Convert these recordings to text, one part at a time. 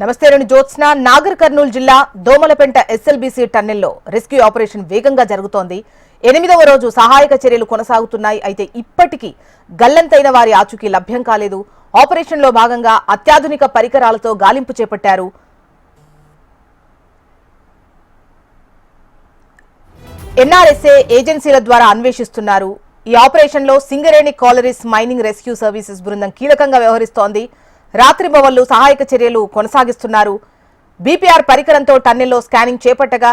నమస్తే రేణు జ్యోత్స్న. నాగర్ కర్నూలు జిల్లా Domalapenta SLBC టన్నెల్లో rescue operation వేగంగా జరుగుతోంది. 8వ రోజు సహాయక చర్యలు కొనసాగుతున్నాయి. అయితే ఇప్పటికీ గల్లంతైన వారి ఆచూకీ లభ్యం కాలేదు. ఆపరేషన్లో భాగంగా అత్యాధునిక పరికరాలతో గాలింపు చేపట్టారు. ఎన్ఆర్ఎస్ఏ ఏజెన్సీల ద్వారా అన్వేషిస్తున్నారు. ఈ ఆపరేషన్లో Singareni collieries mining rescue services బృందం కీలకంగా వ్యవహరిస్తోంది. రాత్రి బవళ్లు సహాయక చర్యలు కొనసాగిస్తున్నారు. బీపీఆర్ పరికరంతో టన్నెల్లో స్కానింగ్ చేపట్టగా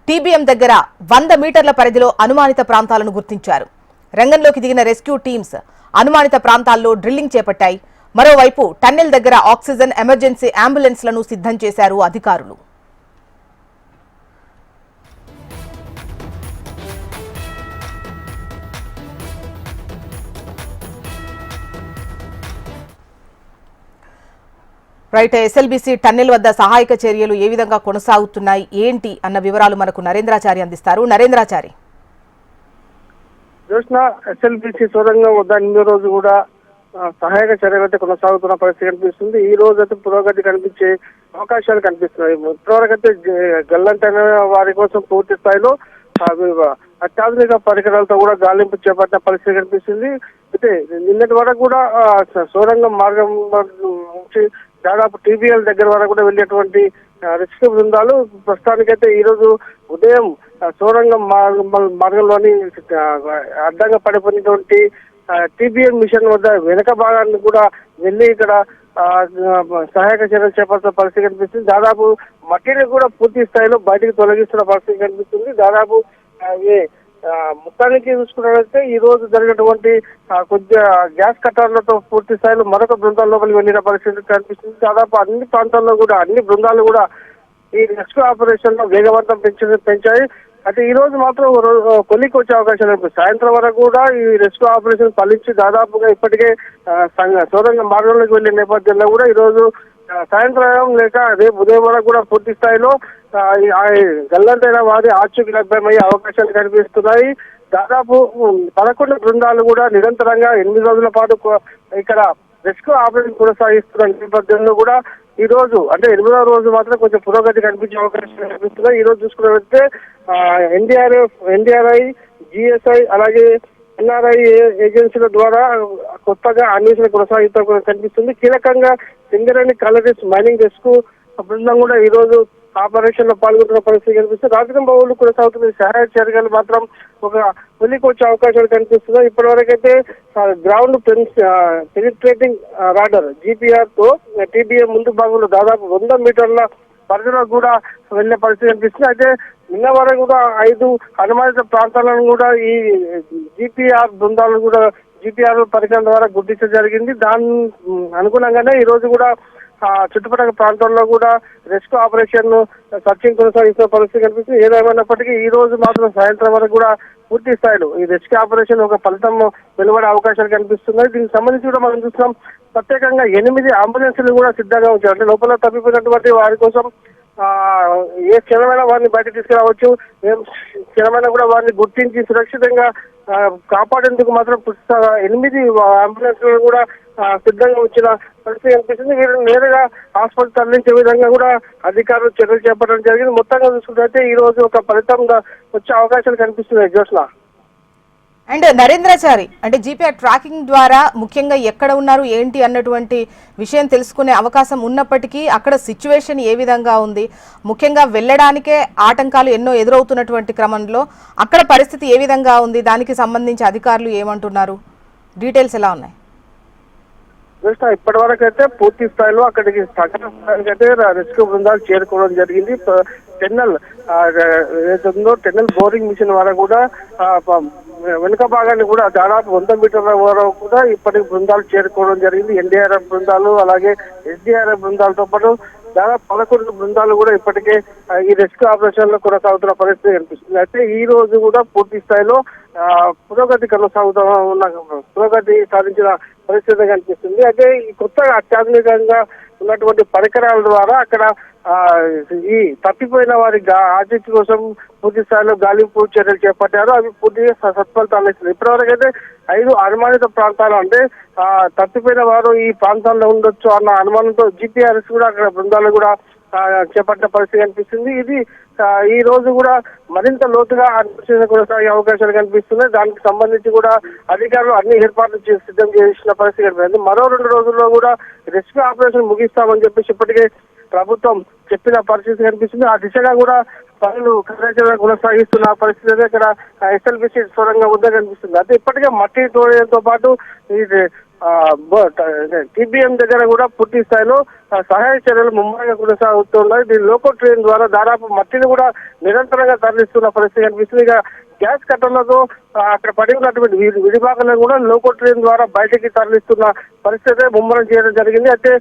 టీబీఎం దగ్గర 100 మీటర్ల పరిధిలో అనుమానిత ప్రాంతాలను గుర్తించారు. రంగంలోకి దిగిన రెస్క్యూ టీమ్స్ అనుమానిత ప్రాంతాల్లో డ్రిల్లింగ్ చేపట్టాయి. మరోవైపు టన్నెల్ దగ్గర ఆక్సిజన్, ఎమర్జెన్సీ అంబులెన్స్లను సిద్ధం చేశారు అధికారులు. రైట్, ఎస్ఎల్బీసీ టన్నెల్ వద్ద సహాయక చర్యలు ఏ విధంగా కొనసాగుతున్నాయి, ఏంటి అన్న వివరాలు మనకు నరేంద్రాచారి అందిస్తారు. నరేంద్రాచారి. ఎస్ఎల్బీసీ సొరంగం వద్ద 8వ రోజు కూడా సహాయక చర్యలు అయితే కొనసాగుతున్న పరిస్థితి కనిపిస్తుంది. ఈ రోజు అయితే పురోగతి కనిపించే అవకాశాలు కనిపిస్తున్నాయి. ఇప్పటివరకు అయితే గల్లంతైన వారి కోసం పూర్తి స్థాయిలో అత్యాధునిక పరికరాలతో కూడా గాలింపు చేపట్టిన పరిస్థితి కనిపిస్తుంది. అయితే నిన్నటి వరకు కూడా సొరంగం మార్గం నుంచి దాదాపు టీబీఎల్ దగ్గర వరకు కూడా వెళ్ళేటువంటి రెస్క్యూ బృందాలు ప్రస్తుతానికైతే ఈ రోజు ఉదయం సొరంగం మార్గంలోని అడ్డంగా పడిపోయినటువంటి టీబీఎల్ మిషన్ వద్ద వెనక భాగాన్ని కూడా వెళ్ళి ఇక్కడ సహాయక చర్యలు చేపడుతున్న పరిస్థితి కనిపిస్తుంది. దాదాపు మట్టిని కూడా పూర్తి స్థాయిలో బయటకు తొలగిస్తున్న పరిస్థితి కనిపిస్తుంది. దాదాపు మొత్తానికి చూసుకున్నట్లయితే ఈ రోజు జరిగినటువంటి కొద్దిగా గ్యాస్ కట్టర్లతో పూర్తి స్థాయిలో మరొక బృందాల లోపలికి వెళ్ళిన పరిస్థితి కనిపిస్తుంది. దాదాపు అన్ని ప్రాంతాల్లో కూడా అన్ని బృందాలు కూడా ఈ రెస్క్యూ ఆపరేషన్ లో వేగవంతం పెంచాయి. అయితే ఈ రోజు మాత్రం కొలికి వచ్చే అవకాశాలు ఉంది. సాయంత్రం వరకు కూడా ఈ రెస్క్యూ ఆపరేషన్ ఫలించి దాదాపుగా ఇప్పటికే సొరంగ మార్గంలోకి వెళ్లే నేపథ్యంలో కూడా ఈ రోజు సాయంత్రం లేక రేపు ఉదయం వరకు కూడా పూర్తి స్థాయిలో గల్లంతైన వారి ఆచూకీ లభ్యమయ్యే అవకాశాలు కనిపిస్తున్నాయి. దాదాపు 11 బృందాలు కూడా నిరంతరంగా 8 రోజుల పాటు ఇక్కడ రెస్క్యూ ఆపరేషన్ కొనసాగిస్తున్న నేపథ్యంలో కూడా ఈ రోజు అంటే 8వ రోజు మాత్రం కొంచెం పురోగతి కనిపించే అవకాశాలు కనిపిస్తున్నాయి. ఈ రోజు చూసుకున్నట్లయితే ఎన్డీఆర్ఐ, జిఎస్ఐ అలాగే ఎన్ఆర్ఐ ఏజెన్సీల ద్వారా కొత్తగా అన్వేషణ కొనసాగుతూ కనిపిస్తుంది. కీలకంగా సింగరేణి కాలరీస్ మైనింగ్ రెస్క్యూ బృందం కూడా ఈ రోజు ఆపరేషన్ లో పాల్గొంటున్న పరిస్థితి కనిపిస్తుంది. రాత్రి బౌలు కొనసాగుతున్న సహాయ చర్యలు మాత్రం ఒక వెలికి వచ్చే అవకాశాలు కనిపిస్తున్నాయి. ఇప్పటి వరకైతే గ్రౌండ్ పెనిట్రేటింగ్ రాడర్ జీపీఆర్ తో టీబీఎం ముందు భాగంలో దాదాపు 100 మీటర్ల పరిధిలో కూడా వెళ్లే పరిస్థితి కనిపిస్తుంది. అయితే నిన్న వరకు కూడా 5 అనుమానిత ప్రాంతాలను కూడా ఈ జీపీఆర్ బృందాలను కూడా జీపీఆర్ పరికరం ద్వారా గుర్తించడం జరిగింది. దాని అనుగుణంగానే ఈ రోజు కూడా చుట్టుపక్కల ప్రాంతాల్లో కూడా రెస్క్యూ ఆపరేషన్ సర్చింగ్ కొనసాగిస్తున్న పరిస్థితి కనిపిస్తుంది. ఏదేమైనప్పటికీ ఈ రోజు మాత్రం సాయంత్రం వరకు కూడా పూర్తి స్థాయిలో ఈ రెస్క్యూ ఆపరేషన్ ఒక ఫలితం వెలువడే అవకాశాలు కనిపిస్తున్నాయి. దీనికి సంబంధించి కూడా మనం చూస్తున్నాం, ప్రత్యేకంగా 8 అంబులెన్స్లు కూడా సిద్ధంగా ఉంచారు. అంటే లోపల తప్పిపోయినటువంటి వారి కోసం ఏ క్షణమైనా వారిని బయటకు తీసుకురావచ్చు, ఏ క్షణమైనా కూడా వారిని గుర్తించి సురక్షితంగా కాపాడేందుకు మాత్రం 8 అంబులెన్స్లు కూడా సిద్ధంగా వచ్చిన పరిస్థితి కనిపిస్తుంది. వీరు నేరుగా హాస్పిటల్ తరలించే విధంగా కూడా అధికారులు చర్యలు చేపట్టడం జరిగింది. మొత్తంగా చూసుకుంటే ఈ రోజు ఒక ఫలితంగా వచ్చే అవకాశాలు కనిపిస్తున్నాయి. జోష్నా అండ్ నరేంద్రాచారి, అంటే జీపీఆర్ ట్రాకింగ్ ద్వారా ముఖ్యంగా ఎక్కడ ఉన్నారు ఏంటి అన్నటువంటి విషయం తెలుసుకునే అవకాశం ఉన్నప్పటికీ అక్కడ సిచ్యువేషన్ ఏ విధంగా ఉంది, ముఖ్యంగా వెళ్ళడానికే ఆటంకాలు ఎన్నో ఎదురవుతున్నటువంటి క్రమంలో అక్కడ పరిస్థితి ఏ విధంగా ఉంది, దానికి సంబంధించి అధికారులు ఏమంటున్నారు, డీటెయిల్స్ ఎలా ఉన్నాయి? ఇప్పటి వరకు అయితే పూర్తి స్థాయిలో అక్కడికి అయితే రెస్క్యూ బృందాలు చేరుకోవడం జరిగింది. టెన్నల్ ఏదైతుందో టెన్నల్ బోరింగ్ మిషన్ వరకు కూడా వెనుక భాగాన్ని కూడా దాదాపు 100 మీటర్ల వరకు కూడా ఇప్పటికి బృందాలు చేరుకోవడం జరిగింది. ఎన్డీఆర్ఎఫ్ బృందాలు అలాగే ఎస్డీఆర్ఎఫ్ బృందాలతో పాటు దాదాపు 11 బృందాలు కూడా ఇప్పటికే ఈ రెస్క్యూ ఆపరేషన్ లో కొనసాగుతున్న పరిస్థితి కనిపిస్తుంది. అయితే ఈ రోజు కూడా పూర్తి స్థాయిలో పురోగతి కొనసాగుతూ ఉన్న పురోగతి సాధించిన పరిస్థితి కనిపిస్తుంది. అయితే ఈ కొత్తగా అత్యాధునికంగా ఉన్నటువంటి పరికరాల ద్వారా అక్కడ ఈ తప్పిపోయిన వారి ఆచూకీ కోసం పూర్తి స్థాయిలో గాలింపు చర్యలు చేపట్టారు. అవి పూర్తిగా సత్ఫలితాలు ఇస్తుంది. ఇప్పటివరకు అయితే 5 అనుమానిత ప్రాంతాలు, అంటే తప్పిపోయిన వారు ఈ ప్రాంతాల్లో ఉండొచ్చు అన్న అనుమానంతో జిపిఆర్ఎస్ కూడా అక్కడ బృందాలు కూడా చేపట్టిన పరిస్థితి కనిపిస్తుంది. ఇది ఈ రోజు కూడా మరింత లోతుగా అన్వేషణ కొనసాగే అవకాశాలు కనిపిస్తున్నాయి. దానికి సంబంధించి కూడా అధికారులు అన్ని ఏర్పాట్లు సిద్ధం చేసిన పరిస్థితి కనిపిస్తుంది. మరో 2 రోజుల్లో కూడా రెస్క్యూ ఆపరేషన్ ముగిస్తామని చెప్పేసి ఇప్పటికే ప్రభుత్వం చెప్పిన పరిస్థితి కనిపిస్తుంది. ఆ దిశగా కూడా పనులు కార్యాచరణ కొనసాగిస్తున్న పరిస్థితి ఇక్కడ ఎస్ఎల్బిసి సొరంగం వద్ద కనిపిస్తుంది. అయితే ఇప్పటికే మట్టి తోడడంతో పాటు ఇది టీబీఎం దగ్గర కూడా పూర్తి స్థాయిలో సహాయ చర్యలు ముమ్మరంగా కొనసాగుతున్నాయి. దీని లోకో ట్రైన్ ద్వారా దాదాపు మట్టిని కూడా నిరంతరంగా తరలిస్తున్న పరిస్థితి కనిపిస్తుంది. ఇక గ్యాస్ కట్టర్లతో అక్కడ పడి ఉన్నటువంటి విడిభాగాలను కూడా లోకో ట్రైన్ ద్వారా బయటకి తరలిస్తున్న పరిస్థితి ముమ్మరం చేయడం జరిగింది. అయితే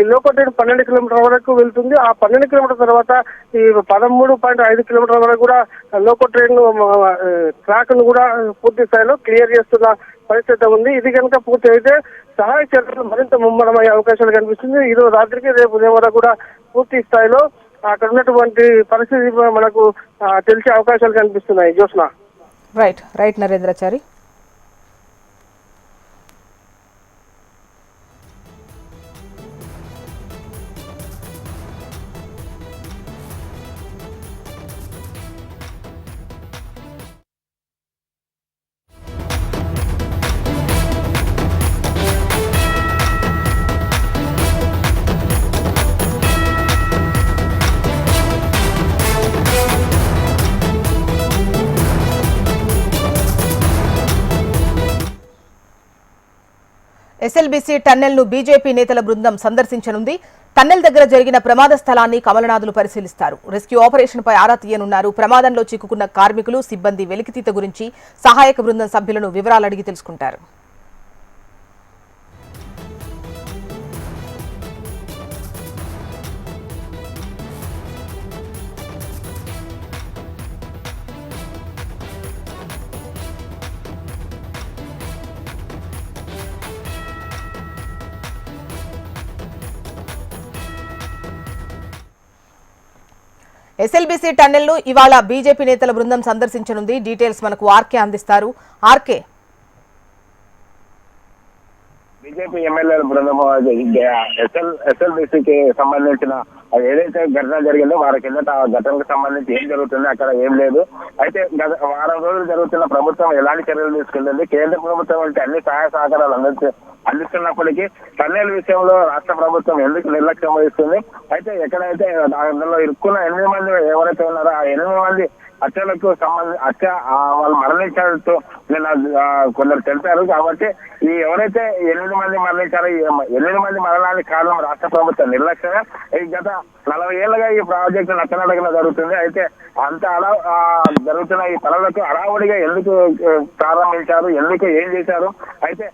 ఈ లోకో ట్రైన్ 12 కిలోమీటర్ల వరకు వెళ్తుంది. ఆ 12 కిలోమీటర్ల తర్వాత ఈ 13.5 కిలోమీటర్ల వరకు కూడా లోకో ట్రైన్ ట్రాక్ ను కూడా పూర్తి స్థాయిలో క్లియర్ చేస్తున్న పరిస్థితి ఉంది. ఇది కనుక పూర్తి అయితే సహాయ చర్యలు మరింత ముమ్మరమయ్యే అవకాశాలు కనిపిస్తుంది. ఈ రోజు రాత్రికి రేపు ఉదయం వరకు కూడా పూర్తి స్థాయిలో అక్కడ ఉన్నటువంటి పరిస్థితి మనకు తెలిసే అవకాశాలు కనిపిస్తున్నాయి. Joshna. Right Narendrachari. SLBC tunnel ను బీజేపీ నేతల బృందం సందర్శించనుంది. టన్నెల్ దగ్గర జరిగిన ప్రమాద స్థలాన్ని కమలనాథులు పరిశీలిస్తారు. రెస్క్యూ ఆపరేషన్ పై ఆరా తీయనున్నారు. ప్రమాదంలో చిక్కుకున్న కార్మికులు, సిబ్బంది వెలికితీత గురించి సహాయక బృందం సభ్యులను వివరాలు అడిగి తెలుసుకుంటారు. ఎస్ఎల్బీసీ టన్నెల్ ను ఇవాళ బీజేపీ నేతల బృందం సందర్శించనుంది. డీటెయిల్స్ మనకు ఆర్కే అందిస్తారు. ఆర్కే. బీజేపీ ఎమ్మెల్యేల బృందం ఎస్ఎల్బీసీకి సంబంధించిన ఏదైతే ఘటన జరిగిందో వారి కిందట ఆ ఘటనకు సంబంధించి ఏం జరుగుతుంది, అక్కడ ఏం లేదు. అయితే గత వారం రోజులు జరుగుతున్న ప్రభుత్వం ఎలాంటి చర్యలు తీసుకుంటుంది, కేంద్ర ప్రభుత్వం అంటే అన్ని సహాయ సహకారాలు అందిస్తున్నప్పటికీ టన్నెల్ విషయంలో రాష్ట్ర ప్రభుత్వం ఎందుకు నిర్లక్ష్యం వహిస్తుంది, అయితే ఎక్కడైతే అందులో ఇరుక్కున్న 8 మంది ఎవరైతే ఉన్నారో ఆ 8 మంది హత్యలకు సంబంధించి వాళ్ళు మరణించారు నిన్న కొందరు తెలిపారు. కాబట్టి ఈ ఎవరైతే 8 మంది మరణించారో ఈ 8 మంది మరణానికి కారణం రాష్ట్ర ప్రభుత్వం నిర్లక్ష్యమే. ఈ గత 40 ఏళ్లుగా ఈ ప్రాజెక్టు నచ్చనడగన జరుగుతుంది. అయితే అంత జరుగుతున్న ఈ పనులకు హడావుడిగా ఎందుకు ప్రారంభించారు, ఎందుకు ఏం చేశారు, అయితే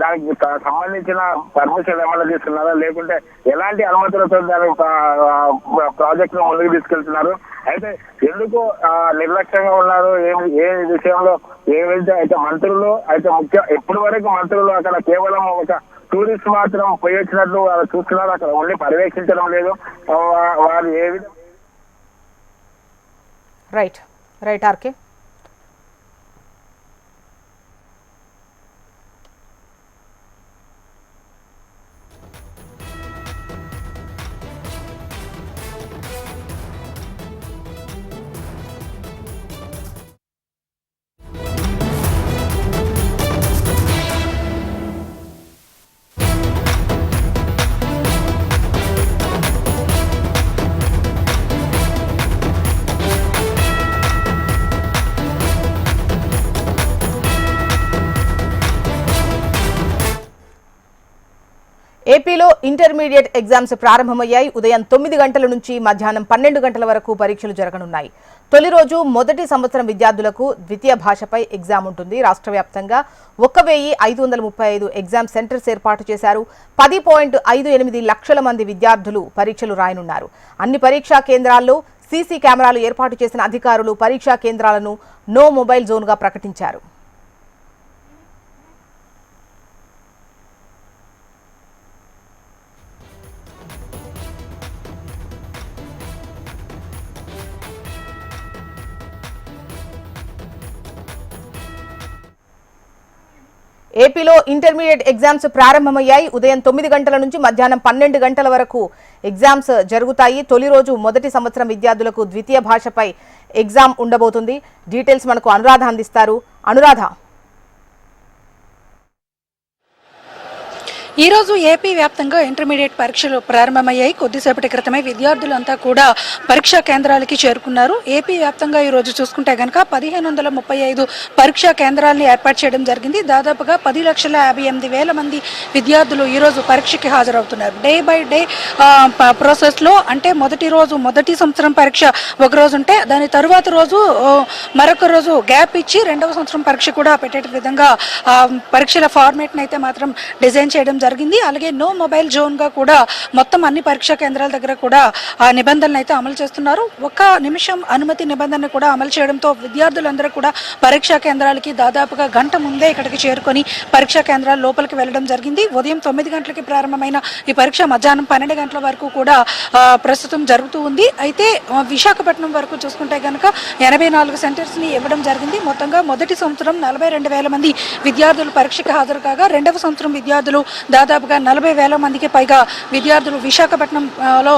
దానికి సంబంధించిన పర్మిషన్ ఏమైనా తీసుకున్నారా, లేకుంటే ఎలాంటి అనుమతులతో దాని ప్రాజెక్ట్ ను ముందుకు తీసుకెళ్తున్నారు, అయితే ఎందుకు నిర్లక్ష్యంగా ఉన్నారు, ఏ విషయంలో ఏవైతే అయితే మంత్రులు అయితే ఇప్పటి వరకు మంత్రులు అక్కడ కేవలం ఒక టూరిస్ట్ మాత్రం పోయొచ్చినట్లు వాళ్ళు చూస్తున్నారు, అక్కడ ఉండి పర్యవేక్షించడం లేదు. వారు ఏ విధంగా రైట్ ఆర్కే. ఏపీలో ఇంటర్మీడియట్ ఎగ్జామ్స్ ప్రారంభమయ్యాయి. ఉదయం 9 గంటల నుంచి మధ్యాహ్నం 12 గంటల వరకు పరీక్షలు జరగనున్నాయి. తొలి రోజు మొదటి సంవత్సరం విద్యార్థులకు ద్వితీయ భాషపై ఎగ్జామ్ ఉంటుంది. రాష్ట్ర వ్యాప్తంగా 1535 ఎగ్జామ్ సెంటర్స్ ఏర్పాటు చేశారు. 10.58 లక్షల మంది విద్యార్థులు పరీక్షలు రాయనున్నారు. అన్ని పరీక్షా కేంద్రాల్లో సీసీ కెమెరాలు ఏర్పాటు చేసిన అధికారులు పరీక్షా కేంద్రాలను నో మొబైల్ జోన్గా ప్రకటించారు. ఏపీలో ఇంటర్మీడియట్ ఎగ్జామ్స్ ప్రారంభమయ్యాయి. ఉదయం 9 గంటల నుంచి మధ్యాహ్నం 12 గంటల వరకు ఎగ్జామ్స్ జరుగుతాయి. తొలి రోజు మొదటి సంవత్సరం విద్యార్థులకు ద్వితీయ భాషపై ఎగ్జామ్ ఉండబోతుంది. డీటెయిల్స్ మనకు అనురాధ అందిస్తారు. అనురాధ, ఈ రోజు ఏపీ వ్యాప్తంగా ఇంటర్మీడియట్ పరీక్షలు ప్రారంభమయ్యాయి. కొద్దిసేపటి క్రితమే విద్యార్థులంతా కూడా పరీక్షా కేంద్రాలకి చేరుకున్నారు. ఏపీ వ్యాప్తంగా ఈ రోజు చూసుకుంటే కనుక 1535 పరీక్షా కేంద్రాలను ఏర్పాటు చేయడం జరిగింది. దాదాపుగా 10,58,000 మంది విద్యార్థులు ఈ రోజు పరీక్షకి హాజరవుతున్నారు. డే బై డే ప్రాసెస్లో అంటే మొదటి సంవత్సరం పరీక్ష ఒక రోజు ఉంటే దాని తరువాత రోజు మరొక రోజు గ్యాప్ ఇచ్చి రెండవ సంవత్సరం పరీక్ష కూడా పెట్టే విధంగా పరీక్షల ఫార్మేట్ని అయితే మాత్రం డిజైన్ చేయడం జరిగింది. అలాగే నో మొబైల్ జోన్ గా కూడా మొత్తం అన్ని పరీక్షా కేంద్రాల దగ్గర కూడా ఆ నిబంధనలు అయితే అమలు చేస్తున్నారు. ఒక నిమిషం అనుమతి నిబంధన కూడా అమలు చేయడంతో విద్యార్థులందరూ కూడా పరీక్షా కేంద్రాలకి దాదాపుగా గంట ముందే ఇక్కడికి చేరుకొని పరీక్షా కేంద్రాల లోపలికి వెళ్ళడం జరిగింది. ఉదయం 9 గంటలకి ప్రారంభమైన ఈ పరీక్ష మధ్యాహ్నం 12 గంటల వరకు కూడా ప్రస్తుతం జరుగుతూ ఉంది. అయితే విశాఖపట్నం వరకు చూసుకుంటే కనుక 84 సెంటర్స్ ని ఇవ్వడం జరిగింది. మొత్తంగా మొదటి సంవత్సరం 42,000 మంది విద్యార్థులు పరీక్షకి హాజరు కాగా రెండవ సంవత్సరం విద్యార్థులు దాదాపుగా 40,000 మందికి పైగా విద్యార్థులు విశాఖపట్నంలో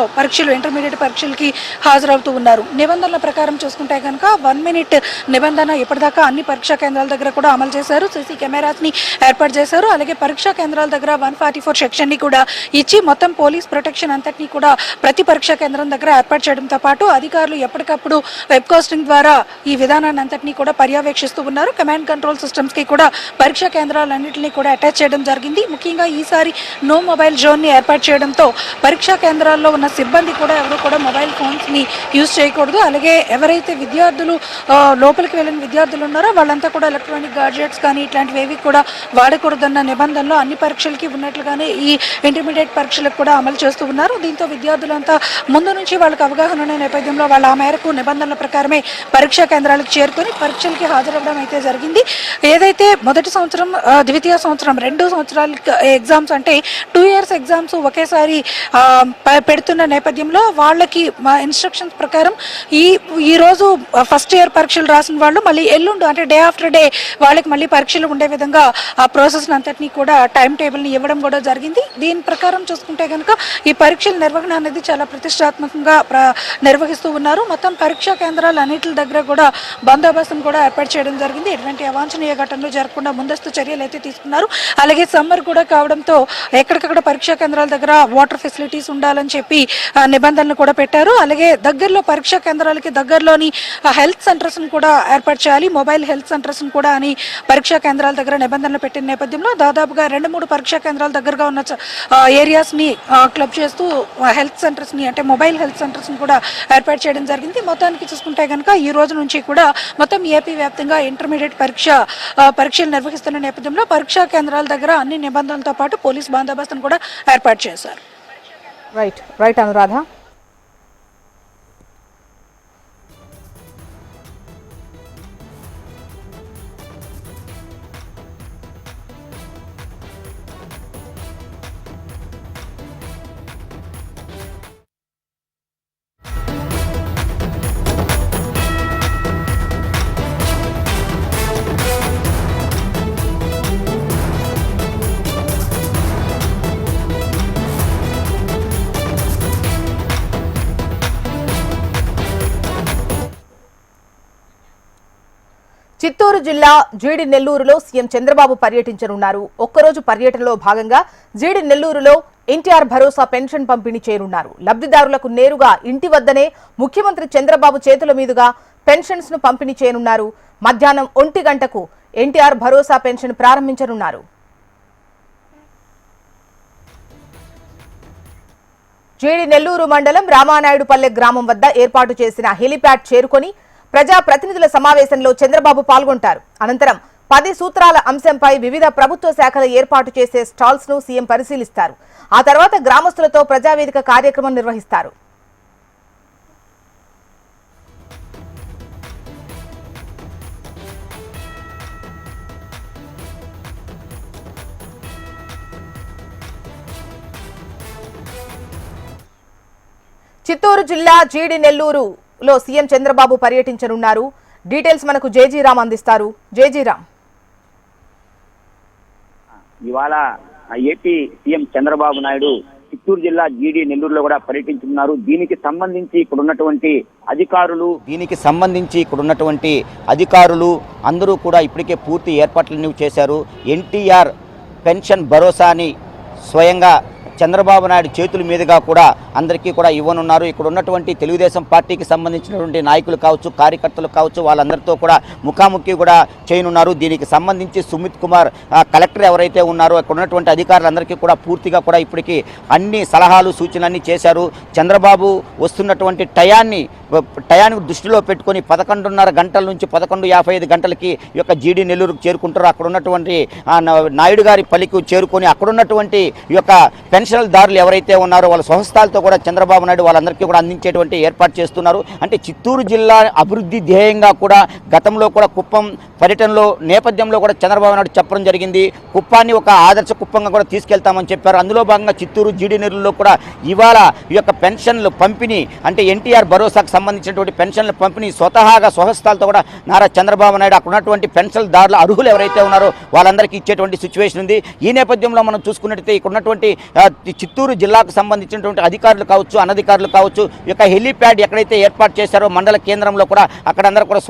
ఇంటర్మీడియట్ పరీక్షలకి హాజరవుతూ ఉన్నారు. నిబంధనల ప్రకారం చూసుకుంటే కనుక 1 మినిట్ నిబంధన ఇప్పటిదాకా అన్ని పరీక్షా కేంద్రాల దగ్గర కూడా అమలు చేశారు. సీసీ కెమెరాస్ ని ఏర్పాటు చేశారు. అలాగే పరీక్షా కేంద్రాల దగ్గర 144 సెక్షన్ ని కూడా ఇచ్చి మొత్తం పోలీస్ ప్రొటెక్షన్ అంతటినీ కూడా ప్రతి పరీక్షా కేంద్రం దగ్గర ఏర్పాటు చేయడంతో పాటు అధికారులు ఎప్పటికప్పుడు వెబ్ కాస్టింగ్ ద్వారా ఈ విధానాన్ని అంతటినీ కూడా పర్యవేక్షిస్తూ ఉన్నారు. కమాండ్ కంట్రోల్ సిస్టమ్స్ కి కూడా పరీక్షా కేంద్రాలన్నింటినీ కూడా అటాచ్ చేయడం జరిగింది. ముఖ్యంగా ఈసారి నో మొబైల్ జోన్ ని ఏర్పాటు చేయడంతో పరీక్షా కేంద్రాల్లో ఉన్న సిబ్బంది కూడా ఎవరు కూడా మొబైల్ ఫోన్స్ ని యూజ్ చేయకూడదు. అలాగే ఎవరైతే విద్యార్థులు లోపలికి వెళ్ళిన విద్యార్థులు ఉన్నారో వాళ్ళంతా కూడా ఎలక్ట్రానిక్ గాడ్జెట్స్ కానీ ఇట్లాంటివి ఏవి కూడా వాడకూడదన్న నిబంధనలు అన్ని పరీక్షలకి ఉన్నట్లుగానే ఈ ఇంటర్మీడియట్ పరీక్షలకు కూడా అమలు చేస్తూ ఉన్నారు. దీంతో విద్యార్థులంతా ముందు నుంచి వాళ్ళకి అవగాహన ఉన్న నేపథ్యంలో వాళ్ళ ఆ మేరకు నిబంధనల ప్రకారమే పరీక్షా కేంద్రాలకు చేరుకొని పరీక్షలకి హాజరవ్వడం అయితే జరిగింది. ఏదైతే మొదటి సంవత్సరం ద్వితీయ సంవత్సరం 2 సంవత్సరాల ఎగ్జామ్స్ అంటే 2 ఇయర్స్ ఎగ్జామ్స్ ఒకేసారి పెడుతున్న నేపథ్యంలో వాళ్ళకి మా ఇన్స్ట్రక్షన్స్ ప్రకారం ఈ రోజు ఫస్ట్ ఇయర్ పరీక్షలు రాసిన వాళ్ళు మళ్ళీ ఎల్లుండు అంటే డే ఆఫ్టర్ డే వాళ్ళకి మళ్ళీ పరీక్షలు ఉండే విధంగా ఆ ప్రాసెస్ అంతటినీ కూడా టైం టేబుల్ని ఇవ్వడం కూడా జరిగింది. దీని ప్రకారం చూసుకుంటే కనుక ఈ పరీక్షల నిర్వహణ అనేది చాలా ప్రతిష్టాత్మకంగా నిర్వహిస్తూ ఉన్నారు. మొత్తం పరీక్షా కేంద్రాలు అన్నింటి దగ్గర కూడా బందోబస్తును కూడా ఏర్పాటు చేయడం జరిగింది. ఎటువంటి అవాంఛనీయ ఘటనలు జరగకుండా ముందస్తు చర్యలు అయితే తీసుకున్నారు. అలాగే సమ్మర్ కూడా కావడంతో ఎక్కడికక్కడ పరీక్షా కేంద్రాల దగ్గర వాటర్ ఫెసిలిటీస్ ఉండాలని చెప్పి నిబంధనలు కూడా పెట్టారు. అలాగే దగ్గరలో పరీక్షా కేంద్రాలకి దగ్గరలోని హెల్త్ సెంటర్స్ కూడా ఏర్పాటు చేయాలి, మొబైల్ హెల్త్ సెంటర్స్ కూడా అని పరీక్షా కేంద్రాల దగ్గర నిబంధనలు పెట్టిన నేపథ్యంలో దాదాపుగా 2-3 పరీక్షా కేంద్రాల దగ్గరగా ఉన్న ఏరియాస్ ని క్లబ్ చేస్తూ హెల్త్ సెంటర్స్ ని అంటే మొబైల్ హెల్త్ సెంటర్స్ ని కూడా ఏర్పాటు చేయడం జరిగింది. మొత్తానికి చూసుకుంటే కనుక ఈ రోజు నుంచి కూడా మొత్తం ఏపీ వ్యాప్తంగా ఇంటర్మీడియట్ పరీక్షలు నిర్వహిస్తున్న నేపథ్యంలో పరీక్షా కేంద్రాల దగ్గర అన్ని నిబంధనలతో పాటు పోలీస్ బందోబస్తును కూడా ఏర్పాటు చేశారు. రైట్ అనురాధ. చిత్తూరు జిల్లా జీడి నెల్లూరులో సీఎం చంద్రబాబు పర్యటించనున్నారు. ఒక్కరోజు పర్యటనలో భాగంగా జీడి నెల్లూరులో ఎన్టీఆర్ భరోసా పెన్షన్ పంపిణీ చేయనున్నారు. లబ్ధిదారులకు నేరుగా ఇంటి వద్దనే ముఖ్యమంత్రి చంద్రబాబు చేతుల మీదుగా పెన్షన్స్ ను పంపిణీ చేయనున్నారు. మధ్యాహ్నం 1 గంటకు ఎన్టీఆర్ భరోసా పెన్షన్ ప్రారంభించనున్నారు. జీడి నెల్లూరు మండలం రామానాయుడుపల్లె గ్రామం వద్ద ఏర్పాటు చేసిన హెలిప్యాడ్ చేరుకొని ప్రజా ప్రతినిధుల సమావేశంలో చంద్రబాబు పాల్గొంటారు. అనంతరం 10 సూత్రాల అంశంపై వివిధ ప్రభుత్వ శాఖలు ఏర్పాటు చేసే స్టాల్స్ ను సీఎం పరిశీలిస్తారు. ఆ తర్వాత గ్రామస్తులతో ప్రజావేదిక కార్యక్రమం నిర్వహిస్తారు. చిత్తూరు జిల్లా జీడి నెల్లూరులో సీఎం చంద్రబాబు పర్యటించనున్నారు. డీటెయిల్స్ మనకు జేజీరామ్ అందిస్తారు. జేజీరామ్. ఇవాళ ఏపీ సీఎం చంద్రబాబు నాయుడు చిత్తూరు జిల్లా జీడీ నెల్లూరులో కూడా పర్యటించున్నారు. దీనికి సంబంధించి ఇక్కడ ఉన్నటువంటి అధికారులు అందరూ కూడా ఇప్పటికే పూర్తి ఏర్పాట్లను చేశారు. ఎన్టీఆర్ పెన్షన్ భరోసాని స్వయంగా చంద్రబాబు నాయుడు చేతుల మీదుగా కూడా అందరికీ కూడా ఇవ్వనున్నారు. ఇక్కడ ఉన్నటువంటి తెలుగుదేశం పార్టీకి సంబంధించినటువంటి నాయకులు కావచ్చు, కార్యకర్తలు కావచ్చు, వాళ్ళందరితో కూడా ముఖాముఖి కూడా చేయనున్నారు. దీనికి సంబంధించి సుమిత్ కుమార్ కలెక్టర్ ఎవరైతే ఉన్నారో అక్కడ ఉన్నటువంటి అధికారులందరికీ కూడా పూర్తిగా కూడా ఇప్పటికీ అన్ని సలహాలు సూచనలన్నీ చేశారు. చంద్రబాబు వస్తున్నటువంటి టయాన్ని దృష్టిలో పెట్టుకొని 11:30 గంటల నుంచి 11:55 గంటలకి ఈ యొక్క జీడీ నెల్లూరుకు చేరుకుంటారు. అక్కడ ఉన్నటువంటి నాయుడు గారి పల్లికి చేరుకొని అక్కడ ఉన్నటువంటి ఈ యొక్క పెన్షన్దారులు ఎవరైతే ఉన్నారో వాళ్ళ సంస్థలతో కూడా చంద్రబాబు నాయుడు వాళ్ళందరికీ కూడా అందించేటువంటి ఏర్పాటు చేస్తున్నారు. అంటే చిత్తూరు జిల్లా అభివృద్ధి ధ్యేయంగా కూడా గతంలో కూడా కుప్పం పర్యటనలో నేపథ్యంలో కూడా చంద్రబాబు నాయుడు చెప్పడం జరిగింది. కుప్పాన్ని ఒక ఆదర్శ కుప్పంగా కూడా తీసుకెళ్తామని చెప్పారు. అందులో భాగంగా చిత్తూరు జీడీ నెల్లూరులో కూడా ఇవాళ ఈ యొక్క పెన్షన్లు పంపిణీ అంటే ఎన్టీఆర్ భరోసాకు సంబంధించినటువంటి పెన్షన్ల పంపిణీ స్వతహాగా స్వహస్తాలతో కూడా నారా చంద్రబాబు నాయుడు అక్కడ ఉన్నటువంటి పెన్షన్దారుల అర్హులు ఎవరైతే ఉన్నారో వాళ్ళందరికీ ఇచ్చేటువంటి సిచ్యువేషన్ ఉంది. ఈ నేపథ్యంలో మనం చూసుకున్నట్టయితే ఇక్కడ ఉన్నటువంటి చిత్తూరు జిల్లాకు సంబంధించినటువంటి అధికారులు కావచ్చు, అనధికారులు కావచ్చు, ఈ యొక్క హెలీప్యాడ్ ఎక్కడైతే ఏర్పాటు చేశారో మండల కేంద్రంలో కూడా అక్కడ అందరూ కూడా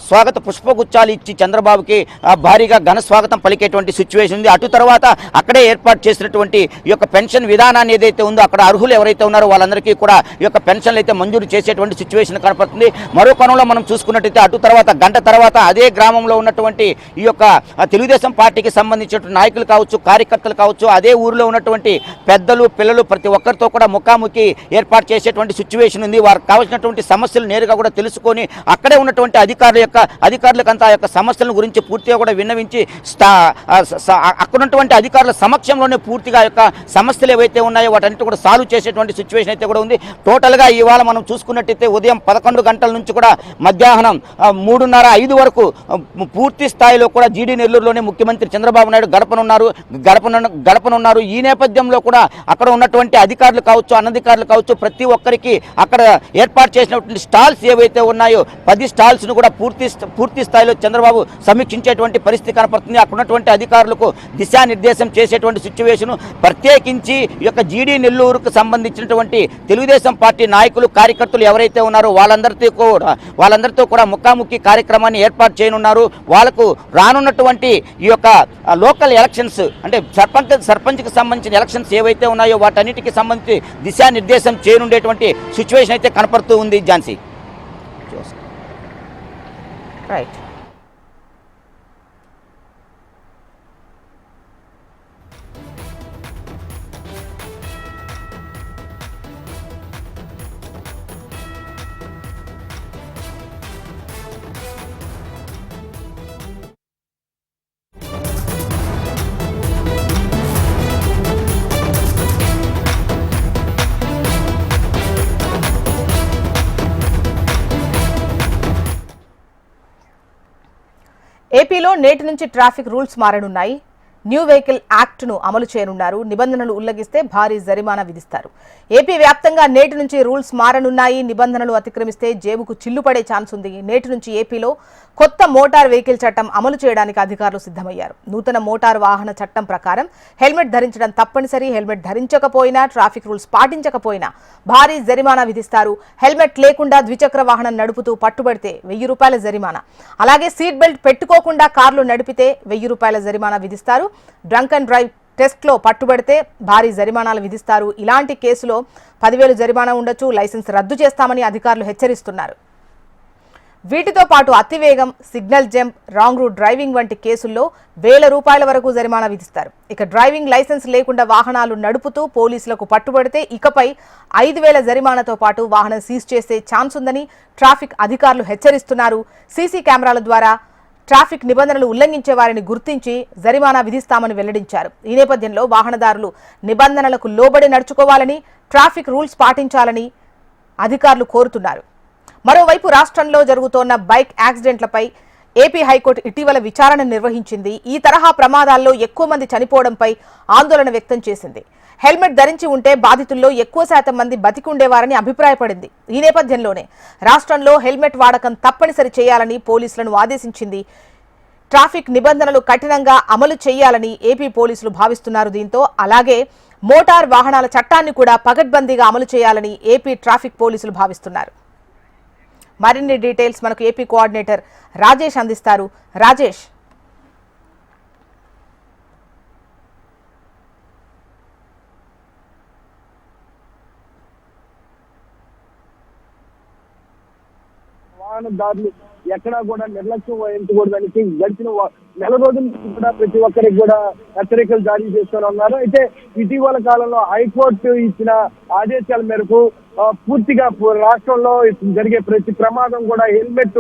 స్వాగత పుష్పగుచ్చాలు ఇచ్చి చంద్రబాబుకి భారీగా ఘన స్వాగతం పలికేటువంటి సిచ్యువేషన్ ఉంది. అటు తర్వాత అక్కడే ఏర్పాటు చేసినటువంటి ఈ యొక్క పెన్షన్ విధానాన్ని ఏదైతే ఉందో అక్కడ అర్హులు ఎవరైతే ఉన్నారో వాళ్ళందరికీ కూడా ఈ యొక్క పెన్షన్లు అయితే మంజూరు చేసేటువంటి సిచ్యువేషన్ కనపడుతుంది. మరో కోణంలో మనం చూసుకున్నట్టయితే అటు తర్వాత గంట తర్వాత అదే గ్రామంలో ఉన్నటువంటి ఈ యొక్క తెలుగుదేశం పార్టీకి సంబంధించినటువంటి నాయకులు కావచ్చు, కార్యకర్తలు కావచ్చు, అదే ఊరిలో ఉన్నటువంటి పెద్దలు పిల్లలు ప్రతి ఒక్కరితో కూడా ముఖాముఖి ఏర్పాటు చేసేటువంటి సిచ్యువేషన్ ఉంది. వారికి కావాల్సినటువంటి సమస్యలు నేరుగా కూడా తెలుసుకొని అక్కడే ఉన్నటువంటి అధికారులకంతా ఆ యొక్క సమస్యల గురించి పూర్తిగా కూడా విన్నవించి అక్కడ ఉన్నటువంటి అధికారుల సమక్షంలోనే పూర్తిగా యొక్క సమస్యలు ఏవైతే ఉన్నాయో వాటన్నిటి కూడా సాల్వ్ చేసేటువంటి సిచ్యువేషన్ అయితే కూడా ఉంది. టోటల్గా ఇవాళ మనం చూసుకున్నట్టయితే ఉదయం 11 గంటల నుంచి కూడా మధ్యాహ్నం 3:30-5 వరకు పూర్తి స్థాయిలో కూడా జీడీ నెల్లూరులోనే ముఖ్యమంత్రి చంద్రబాబు నాయుడు గడపనున్నారు. ఈ నేపథ్యంలో కూడా అక్కడ ఉన్నటువంటి అధికారులు కావచ్చు, అనధికారులు కావచ్చు, ప్రతి ఒక్కరికి అక్కడ ఏర్పాటు చేసినటువంటి స్టాల్స్ ఏవైతే ఉన్నాయో 10 స్టాల్స్ను కూడా పూర్తి స్థాయిలో చంద్రబాబు సమీక్షించేటువంటి పరిస్థితి కనపడుతుంది. అక్కడ ఉన్నటువంటి అధికారులకు దిశానిర్దేశం చేసేటువంటి సిచ్యువేషను ప్రత్యేకించి ఈ యొక్క జీడీ నెల్లూరుకు సంబంధించినటువంటి తెలుగుదేశం పార్టీ నాయకులు, కార్యకర్తలు ఎవరైతే ఉన్నారో వాళ్ళందరితో కూడా ముఖాముఖి కార్యక్రమాన్ని ఏర్పాటు చేయనున్నారు. వాళ్ళకు రానున్నటువంటి ఈ యొక్క లోకల్ ఎలక్షన్స్ అంటే సర్పంచ్కి సంబంధించిన ఎలక్షన్స్ ఏవైతే ఉన్నాయో వాటన్నిటికి సంబంధించి దిశానిర్దేశం చేయనుండేటువంటి సిచ్యువేషన్ అయితే కనపడుతూ ఉంది. ఝాన్సీ. రైట్. ఏపీలో నేటి నుంచి ట్రాఫిక్ రూల్స్ మారనున్నాయి. న్యూ వెహికల్ యాక్ట్ను అమలు చేయనున్నారు. నిబంధనలు ఉల్లంఘిస్తే భారీ జరిమానా విధిస్తారు. ఏపీ వ్యాప్తంగా నేటి నుంచి రూల్స్ మారనున్నాయి. నిబంధనలు అతిక్రమిస్తే జేబుకు చిల్లు పడే ఛాన్స్ ఉంది. నేటి నుంచి ఏపీలో కొత్త మోటార్ వెహికల్ చట్టం అమలు చేయడానికి అధికారులు సిద్ధమయ్యారు. నూతన మోటార్ వాహన చట్టం ప్రకారం హెల్మెట్ ధరించడం తప్పనిసరి. హెల్మెట్ ధరించకపోయినా, ట్రాఫిక్ రూల్స్ పాటించకపోయినా భారీ జరిమానా విధిస్తారు. హెల్మెట్ లేకుండా ద్విచక్ర వాహనం నడుపుతూ పట్టుబడితే 1000 రూపాయల జరిమానా. అలాగే సీట్ బెల్ట్ పెట్టుకోకుండా కార్లు నడిపితే 1000 రూపాయల జరిమానా విధిస్తారు. డ్రంక్ అండ్ డ్రైవ్ టెస్ట్లో పట్టుబడితే భారీ జరిమానాలు విధిస్తారు. ఇలాంటి కేసులో 10,000 జరిమానా ఉండొచ్చు. లైసెన్స్ రద్దు చేస్తామని అధికారులు హెచ్చరిస్తున్నారు. వీటితో పాటు అతివేగం, signal jump, wrong route driving వంటి కేసుల్లో 1000 రూపాయల వరకు జరిమానా విధిస్తారు. ఇక డ్రైవింగ్ లైసెన్స్ లేకుండా వాహనాలు నడుపుతూ పోలీసులకు పట్టుబడితే ఇకపై 5,000 జరిమానాతో పాటు వాహనం సీజ్ చేసే ఛాన్స్ ఉందని ట్రాఫిక్ అధికారులు హెచ్చరిస్తున్నారు. సీసీ కెమెరాల ద్వారా ట్రాఫిక్ నిబంధనలు ఉల్లంఘించే వారిని గుర్తించి జరిమానా విధిస్తామని వెల్లడించారు. ఈ నేపథ్యంలో వాహనదారులు నిబంధనలకు లోబడి నడుచుకోవాలని, ట్రాఫిక్ రూల్స్ పాటించాలని అధికారులు కోరుతున్నారు. మరోవైపు రాష్ట్రంలో జరుగుతోన్న బైక్ యాక్సిడెంట్లపై ఏపీ హైకోర్టు ఇటీవల విచారణ నిర్వహించింది. ఈ తరహా ప్రమాదాల్లో ఎక్కువ మంది చనిపోవడంపై ఆందోళన వ్యక్తం చేసింది. హెల్మెట్ ధరించి ఉంటే బాధితుల్లో ఎక్కువ శాతం మంది బతికుండేవారని అభిప్రాయపడింది. ఈ నేపథ్యంలోనే రాష్ట్రంలో హెల్మెట్ వాడకం తప్పనిసరి చేయాలని పోలీసులను ఆదేశించింది. ట్రాఫిక్ నిబంధనలు కఠినంగా అమలు చేయాలని ఏపీ పోలీసులు భావిస్తున్నారు. దీంతో అలాగే మోటార్ వాహనాల చట్టాన్ని కూడా పకడ్బందీగా అమలు చేయాలని ఏపీ ట్రాఫిక్ పోలీసులు భావిస్తున్నారు. మరిన్ని డీటెయిల్స్ మనకు ఏపీ కోఆర్డినేటర్ రాజేష్ అందిస్తారు. రాజేష్, వాహనదారులు ఎక్కడా కూడా నిర్లక్ష్యం వహించకూడదని గడిచిన నెల రోజుల నుంచి కూడా ప్రతి ఒక్కరికి కూడా హెచ్చరికలు జారీ చేస్తూనే ఉన్నారు. అయితే ఇటీవల కాలంలో హైకోర్టు ఇచ్చిన ఆదేశాల మేరకు పూర్తిగా రాష్ట్రంలో జరిగే ప్రతి ప్రమాదం కూడా హెల్మెట్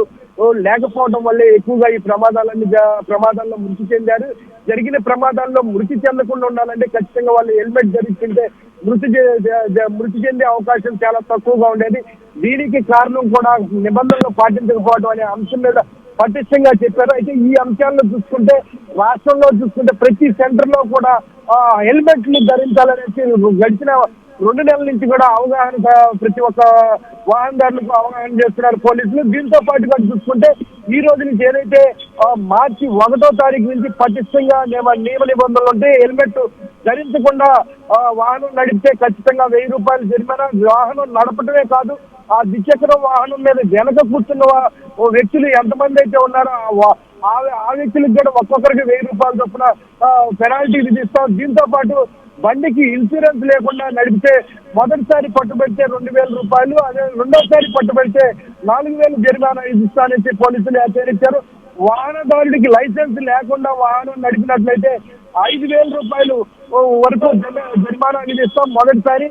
లేకపోవడం వల్లే ఎక్కువగా ఈ ప్రమాదాల్లో మృతి చెందారు. జరిగిన ప్రమాదాల్లో మృతి చెందకుండా ఉండాలంటే ఖచ్చితంగా వాళ్ళు హెల్మెట్ ధరిస్తుంటే మృతి చెందే అవకాశం చాలా తక్కువగా ఉండేది. దీనికి కారణం కూడా నిబంధనలు పాటించకపోవడం అనే అంశం మీద పటిష్టంగా చెప్పారు. అయితే ఈ అంశాలను చూసుకుంటే రాష్ట్రంలో చూసుకుంటే ప్రతి సెంటర్ లో కూడా హెల్మెట్లు ధరించాలనేసి గడిచిన 2 నెలల నుంచి కూడా అవగాహన ప్రతి ఒక్క వాహనదారులకు అవగాహన చేస్తున్నారు పోలీసులు. దీంతో పాటుగా చూసుకుంటే ఈ రోజు నుంచి ఏదైతే మార్చి 1వ తారీఖు నుంచి పటిష్టంగా నియమ నిబంధనలు ఉంటే హెల్మెట్ ధరించకుండా వాహనం నడిపితే ఖచ్చితంగా 1000 రూపాయలు జరిమానా. వాహనం నడపడమే కాదు, ఆ ద్విచక్ర వాహనం మీద వెనక కూర్చున్న వ్యక్తులు ఎంతమంది అయితే ఉన్నారో ఆ వ్యక్తులకు కూడా ఒక్కొక్కరికి 1000 రూపాయల చొప్పున పెనాల్టీ విధిస్తాం. దీంతో పాటు బండికి ఇన్సూరెన్స్ లేకుండా నడిపితే మొదటిసారి పట్టుబడితే 2000 రూపాయలు, అదే రెండోసారి పట్టుబడితే 4000 జరిమానా విధిస్తానని పోలీసులు హెచ్చరించారు. వాహనదారుడికి లైసెన్స్ లేకుండా వాహనం నడిపినట్లయితే 5000 రూపాయలు వరకు జరిమానా విధిస్తాం మొదటిసారి.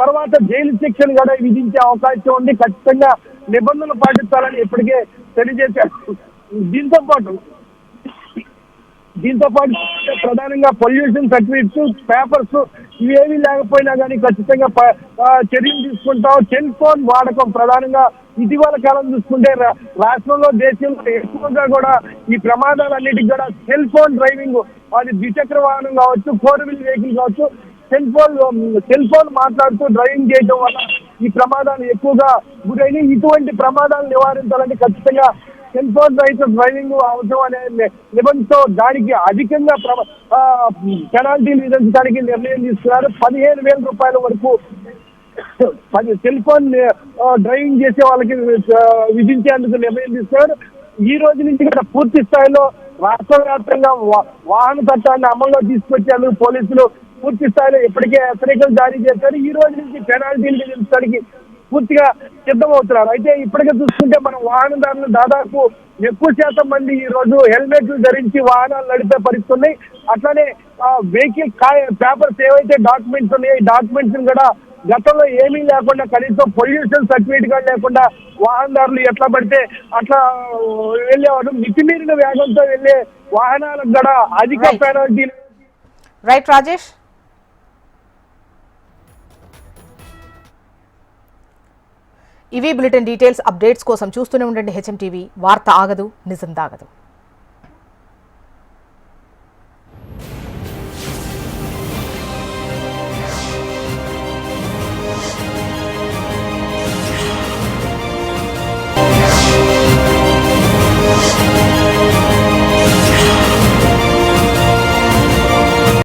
తర్వాత జైలు శిక్షను కూడా విధించే అవకాశం ఉంది. ఖచ్చితంగా నిబంధనలు పాటించాలని ఇప్పటికే తెలియజేశారు. దీంతో పాటు ప్రధానంగా పొల్యూషన్ సర్టిఫికెట్స్, పేపర్స్ ఇవేవి లేకపోయినా కానీ ఖచ్చితంగా చర్యలు తీసుకుంటాం. సెల్ ఫోన్ వాడకం ప్రధానంగా ఇటీవల కాలం చూసుకుంటే రాష్ట్రంలో దేశంలో ఎక్కువగా కూడా ఈ ప్రమాదాలన్నిటికీ కూడా సెల్ ఫోన్ డ్రైవింగ్, అది ద్విచక్ర వాహనం కావచ్చు, 4 వీలర్ వెహికల్ కావచ్చు, సెల్ ఫోన్ మాట్లాడుతూ డ్రైవింగ్ చేయడం వల్ల ఈ ప్రమాదాలు ఎక్కువగా గురైన. ఇటువంటి ప్రమాదాలు నివారించాలంటే ఖచ్చితంగా సెల్ ఫోన్ రహిత డ్రైవింగ్ అవసరం అనే నిబంధనతో దానికి అధికంగా పెనాల్టీలు విధించడానికి నిర్ణయం తీసుకున్నారు. 15,000 రూపాయల వరకు సెల్ ఫోన్ డ్రైవింగ్ చేసే వాళ్ళకి విధించేందుకు నిర్ణయం తీసుకున్నారు. ఈ రోజు నుంచి కూడా పూర్తి స్థాయిలో రాష్ట్ర వ్యాప్తంగా వాహన చట్టాన్ని అమల్లో తీసుకొచ్చేందుకు పోలీసులు పూర్తి స్థాయిలో ఇప్పటికే హెచ్చరికలు జారీ చేశారు. ఈ రోజు నుంచి పెనాల్టీలు విధించడానికి పూర్తిగా సిద్ధమవుతున్నారు. అయితే ఇప్పటికే చూసుకుంటే మన వాహనదారులు దాదాపు ఎక్కువ శాతం మంది ఈ రోజు హెల్మెట్లు ధరించి వాహనాలు నడిపే పరిస్థితి ఉన్నాయి. అట్లానే వెహికల్ పేపర్స్ ఏవైతే డాక్యుమెంట్స్ ఉన్నాయో ఈ డాక్యుమెంట్స్ కూడా గతంలో ఏమీ లేకుండా కనీసం పొల్యూషన్ సర్టిఫికేట్ కూడా లేకుండా వాహనదారులు ఎట్లా పడితే అట్లా వెళ్ళేవాడు. మితిమీరిన వేగంతో వెళ్ళే వాహనాలకు కూడా అధిక పెనాల్టీలు. రైట్ రాజేష్. ఇవి బులెటిన్ డీటెయిల్స్. అప్డేట్స్ కోసం చూస్తూనే ఉండండి హెచ్ఎం టీవీ. వార్త ఆగదు, నిజం దాగదు.